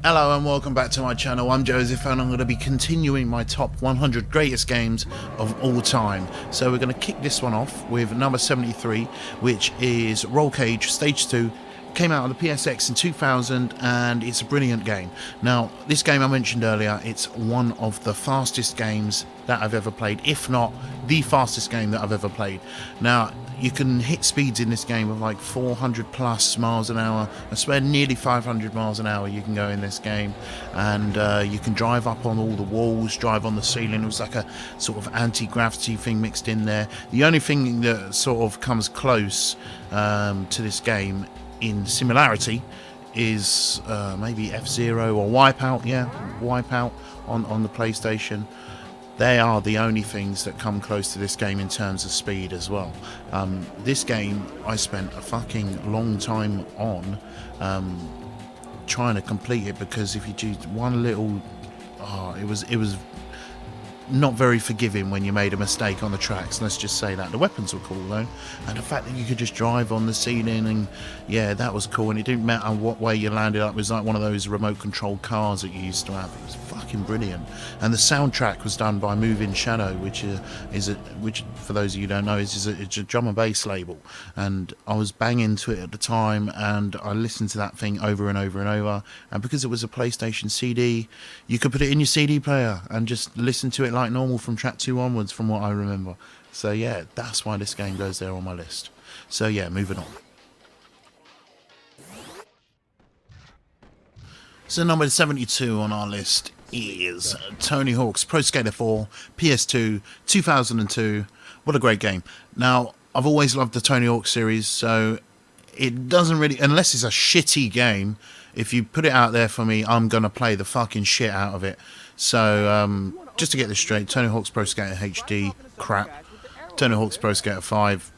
Hello and welcome back to my channel. I'm Joseph and I'm going to be continuing my top 100 greatest games of all time. So we're going to kick this one off with number 73, which is Roll Cage Stage 2. Came out on the PSX in 2000 and it's a brilliant game. Now, this game I mentioned earlier, it's one of the fastest games that I've ever played, if not the fastest game that I've ever played. Now, you can hit speeds in this game of like 400 plus miles an hour. I swear nearly 500 miles an hour you can go in this game. And you can drive up on all the walls, drive on the ceiling. It was like a sort of anti-gravity thing mixed in there. The only thing that sort of comes close to this game in similarity is maybe F-Zero or Wipeout. Yeah, Wipeout on the PlayStation. They are the only things that come close to this game in terms of speed as well. This game I spent a fucking long time on trying to complete it, because if you do one little it was not very forgiving when you made a mistake on the tracks. Let's just say that. The weapons were cool though, and the fact that you could just drive on the ceiling, and yeah, that was cool. And it didn't matter what way you landed up. It was like one of those remote controlled cars that you used to have. It was fucking brilliant. And the soundtrack was done by Moving Shadow, which for those of you who don't know, it's a drum and bass label. And I was banging to it at the time, and I listened to that thing over and over and over. And because it was a PlayStation CD, you could put it in your CD player and just listen to it like normal from track 2 onwards, from what I remember. So yeah, that's why this game goes there on my list. So yeah, moving on. So number 72 on our list is Tony Hawk's Pro Skater 4, PS2, 2002. What a great game. Now, I've always loved the Tony Hawk series, so it doesn't really, unless it's a shitty game, if you put it out there for me, I'm going to play the fucking shit out of it. So, just to get this straight, Tony Hawk's Pro Skater HD, crap. Tony Hawk's Pro Skater 5,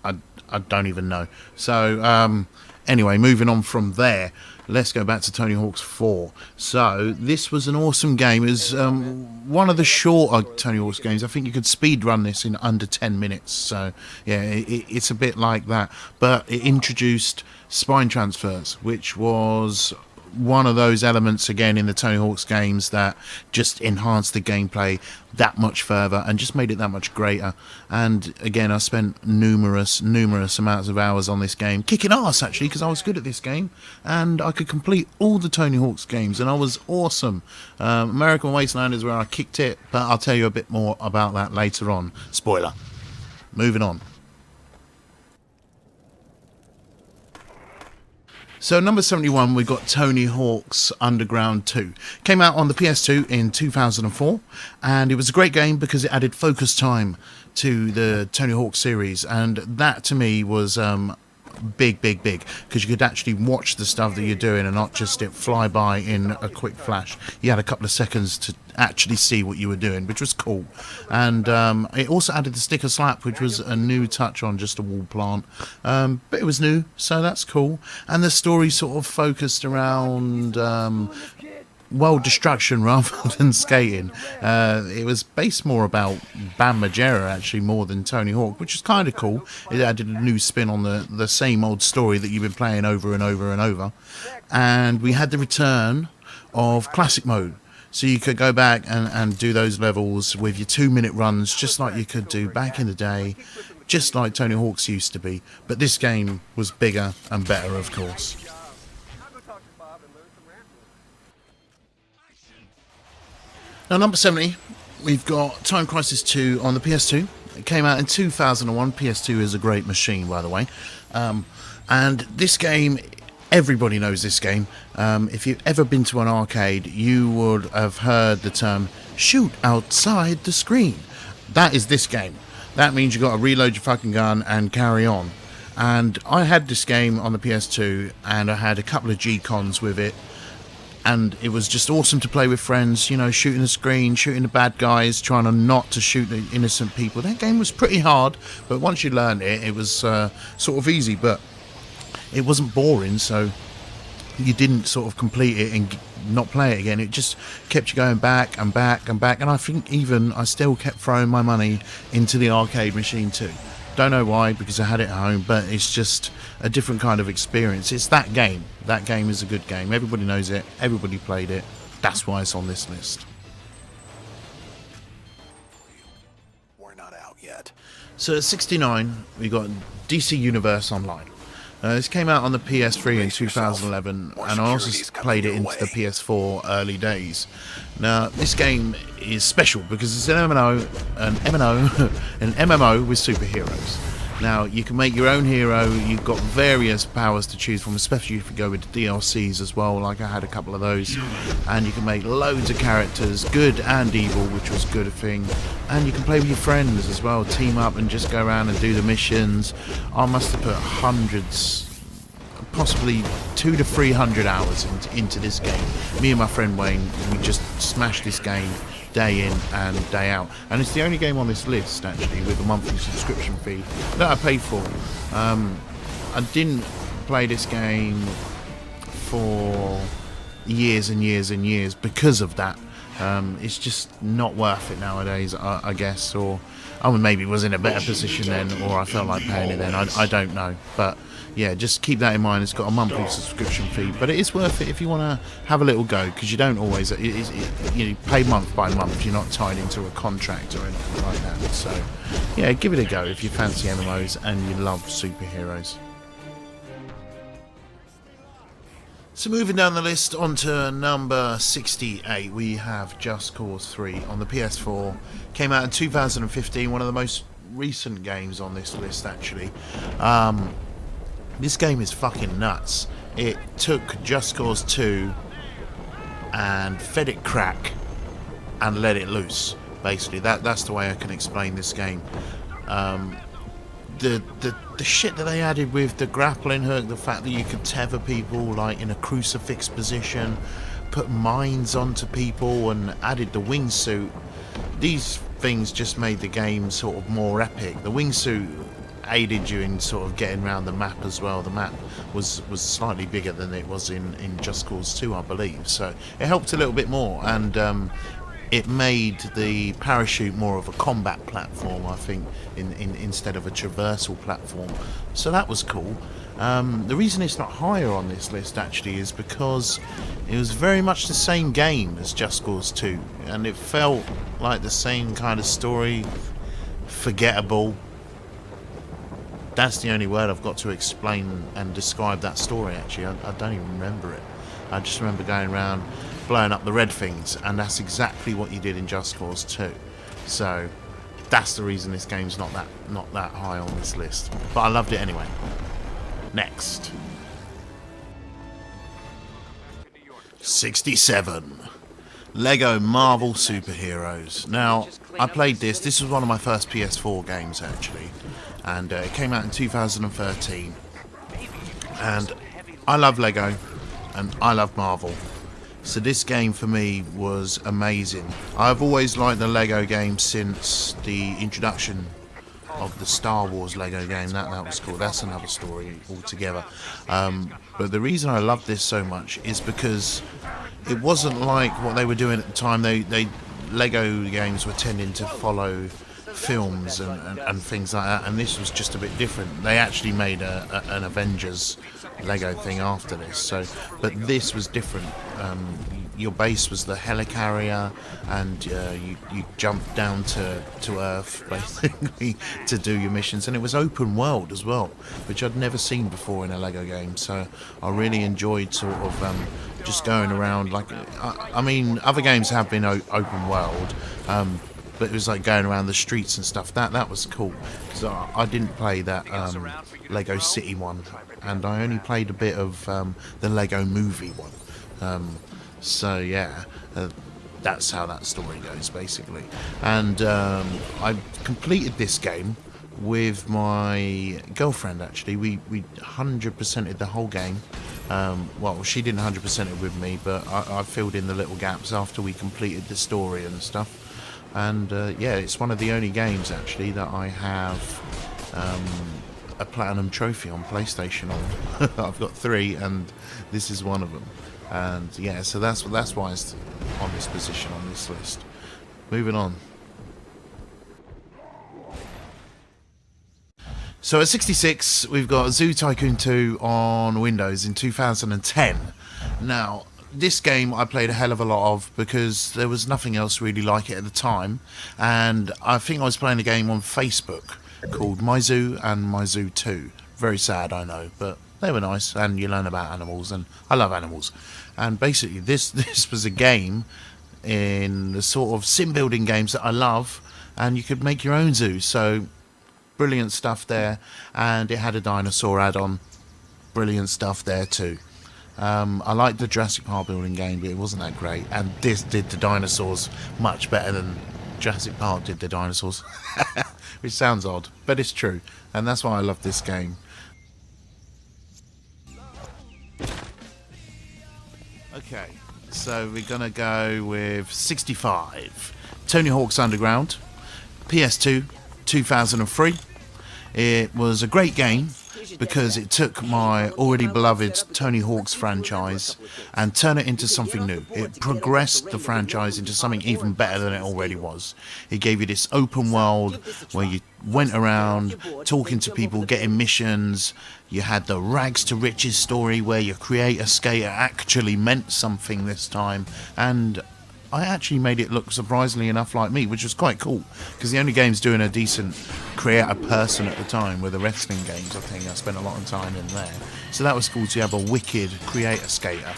I don't even know. So, anyway, moving on from there, let's go back to Tony Hawk's 4. So, this was an awesome game. It was one of the shorter Tony Hawk's games. I think you could speed run this in under 10 minutes. So, yeah, it's a bit like that. But it introduced spine transfers, which was one of those elements again in the Tony Hawk's games that just enhanced the gameplay that much further and just made it that much greater. And again, I spent numerous amounts of hours on this game, kicking ass actually, because I was good at this game and I could complete all the Tony Hawk's games and I was awesome. American Wasteland is where I kicked it, but I'll tell you a bit more about that later on. Spoiler. Moving on. So number 71, we've got Tony Hawk's Underground 2. Came out on the PS2 in 2004, and it was a great game because it added focus time to the Tony Hawk series, and that to me was big, because you could actually watch the stuff that you're doing and not just it fly by in a quick flash. You had a couple of seconds to actually see what you were doing, which was cool. And it also added the sticker slap, which was a new touch on just a wall plant, but it was new, so that's cool. And the story sort of focused around world destruction rather than skating. It was based more about Bam Margera actually, more than Tony Hawk, which is kind of cool. It added a new spin on the same old story that you've been playing over and over and over. And we had the return of classic mode, so you could go back and do those levels with your 2-minute runs just like you could do back in the day, just like Tony Hawk's used to be. But this game was bigger and better, of course. Now, number 70, we've got Time Crisis 2 on the PS2. It came out in 2001. PS2 is a great machine, by the way. And this game, everybody knows this game. If you've ever been to an arcade, you would have heard the term, shoot outside the screen. That is this game. That means you've got to reload your fucking gun and carry on. And I had this game on the PS2, and I had a couple of G-Cons with it. And it was just awesome to play with friends, you know, shooting the screen, shooting the bad guys, trying to not to shoot the innocent people. That game was pretty hard, but once you learned it, it was sort of easy, but it wasn't boring, so you didn't sort of complete it and not play it again. It just kept you going back and back and back, and I think even I still kept throwing my money into the arcade machine too. Don't know why, because I had it at home, but it's just a different kind of experience. It's that game. That game is a good game. Everybody knows it. Everybody played it. That's why it's on this list. We're not out yet. So at 69, we got DC Universe Online. This came out on the PS3 in 2011, and I also played it into the PS4 early days. Now, this game is special because it's an MMO with superheroes. Now, you can make your own hero. You've got various powers to choose from, especially if you go with the DLCs as well, like I had a couple of those. And you can make loads of characters, good and evil, which was a good thing. And you can play with your friends as well, team up and just go around and do the missions. I must have put hundreds, possibly 200 to 300 hours into this game. Me and my friend Wayne, we just smashed this game day in and day out, and it's the only game on this list actually with a monthly subscription fee that I paid for. I didn't play this game for years and years and years because of that. It's just not worth it nowadays, I guess, or I maybe was in a better position then, or I felt like paying it then. I don't know, but yeah, just keep that in mind. It's got a monthly subscription fee, but it is worth it if you want to have a little go, because you don't always you pay month by month. You're not tied into a contract or anything like that. So yeah, give it a go if you fancy MMOs and you love superheroes. So moving down the list onto number 68, we have Just Cause 3 on the PS4. Came out in 2015, one of the most recent games on this list actually. This game is fucking nuts. It took Just Cause 2 and fed it crack and let it loose. Basically, that's the way I can explain this game. The shit that they added with the grappling hook, the fact that you could tether people like in a crucifix position, put mines onto people, and added the wingsuit. These things just made the game sort of more epic. The wingsuit aided you in sort of getting around the map as well. The map was slightly bigger than it was in Just Cause 2, I believe, so it helped a little bit more, and it made the parachute more of a combat platform, I think, instead of a traversal platform. So that was cool. The reason it's not higher on this list actually is because it was very much the same game as Just Cause 2, and it felt like the same kind of story, forgettable. That's the only word I've got to explain and describe that story actually. I don't even remember it. I just remember going around blowing up the red things, and that's exactly what you did in Just Cause 2. So that's the reason this game's not that high on this list. But I loved it anyway. Next. 67. Lego Marvel Superheroes. Now, I played this. This was one of my first PS4 games actually, and it came out in 2013. And I love Lego and I love Marvel. So this game for me was amazing. I've always liked the Lego games since the introduction of the Star Wars Lego game. That was cool. That's another story altogether. But the reason I love this so much is because it wasn't like what they were doing at the time. They Lego games were tending to follow films and things like that, and this was just a bit different. They actually made an Avengers Lego thing after this, so but this was different. Your base was the helicarrier, and you jumped down to Earth basically to do your missions, and it was open world as well, which I'd never seen before in a Lego game. So I really enjoyed sort of just going around. Like I mean, other games have been open world, but it was like going around the streets and stuff. That was cool, because I didn't play that Lego City one, and I only played a bit of the Lego Movie one. So yeah, that's how that story goes basically. And I completed this game with my girlfriend actually. We 100%ed the whole game. Well, she didn't 100% it with me, but I filled in the little gaps after we completed the story and stuff. And yeah, it's one of the only games actually that I have a platinum trophy on PlayStation on. I've got 3, and this is one of them. And yeah, so that's why it's on this position on this list. Moving on. So at 66, we've got Zoo Tycoon 2 on Windows in 2010. Now, this game I played a hell of a lot of because there was nothing else really like it at the time. And I think I was playing a game on Facebook called My Zoo and My Zoo 2. Very sad, I know, but they were nice, and you learn about animals, and I love animals. And basically, this was a game in the sort of sim building games that I love, and you could make your own zoo. So brilliant stuff there, and it had a dinosaur add-on. Brilliant stuff there too. I liked the Jurassic Park building game, but it wasn't that great. And this did the dinosaurs much better than Jurassic Park did the dinosaurs. Which sounds odd, but it's true. And that's why I love this game. Okay, so we're going to go with 65. Tony Hawk's Underground. PS2, 2003. It was a great game because it took my already beloved Tony Hawk's franchise and turned it into something new. It progressed the franchise into something even better than it already was. It gave you this open world where you went around talking to people, getting missions. You had the rags to riches story where your creator skater actually meant something this time, and I actually made it look surprisingly enough like me, which was quite cool, because the only games doing a decent creator person at the time were the wrestling games. I think I spent a lot of time in there, so that was cool to have a wicked creator skater.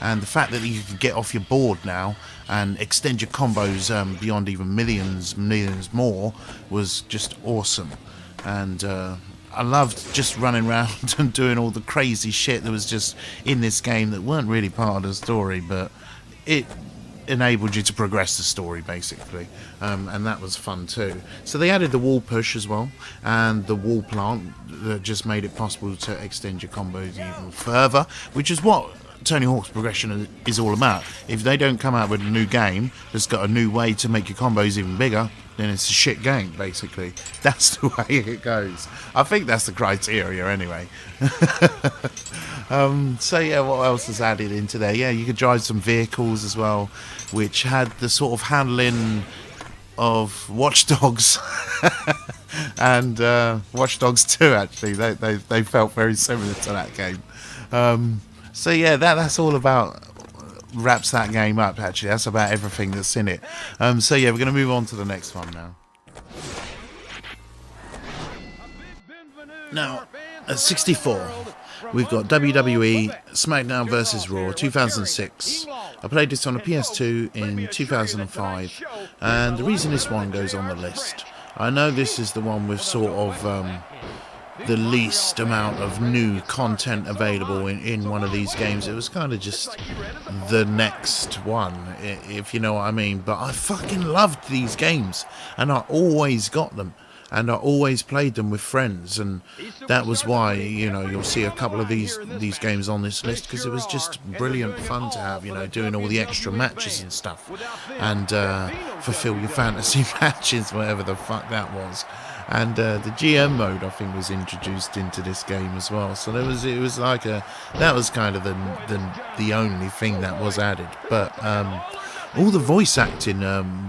And the fact that you could get off your board now and extend your combos beyond even millions more was just awesome. And I loved just running around and doing all the crazy shit that was just in this game that weren't really part of the story, but it enabled you to progress the story basically, and that was fun too. So they added the wall push as well, and the wall plant that just made it possible to extend your combos even further, which is what Tony Hawk's progression is all about. If they don't come out with a new game that's got a new way to make your combos even bigger, then it's a shit game basically. That's the way it goes. I think that's the criteria anyway. So yeah, what else is added into there? Yeah, you could drive some vehicles as well, which had the sort of handling of Watch Dogs and Watch Dogs 2 actually. They felt very similar to that game. So yeah, that's all about, wraps that game up actually. That's about everything that's in it. So yeah, we're going to move on to the next one now. Now, at 64, we've got WWE SmackDown vs. Raw 2006. I played this on a PS2 in 2005, and the reason this one goes on the list, I know this is the one with sort of the least amount of new content available in one of these games. It was kind of just the next one, if you know what I mean. But I fucking loved these games, and I always got them. And I always played them with friends, and that was why, you know, you'll see a couple of these games on this list, because it was just brilliant fun to have, you know, doing all the extra matches and stuff, and fulfill your fantasy matches, whatever the fuck that was. And the GM mode, I think, was introduced into this game as well. So it was like that was kind of the only thing that was added. But all the voice acting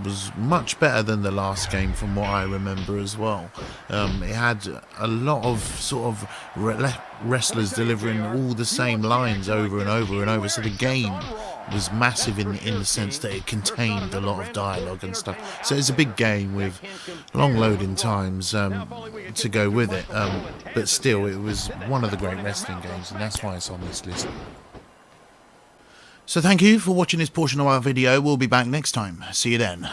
was much better than the last game from what I remember as well. It had a lot of sort of wrestlers delivering all the same lines over and over and over. So the game was massive in the sense that it contained a lot of dialogue and stuff. So it's a big game with long loading times to go with it. But still, it was one of the great wrestling games, and that's why it's on this list. So thank you for watching this portion of our video. We'll be back next time. See you then.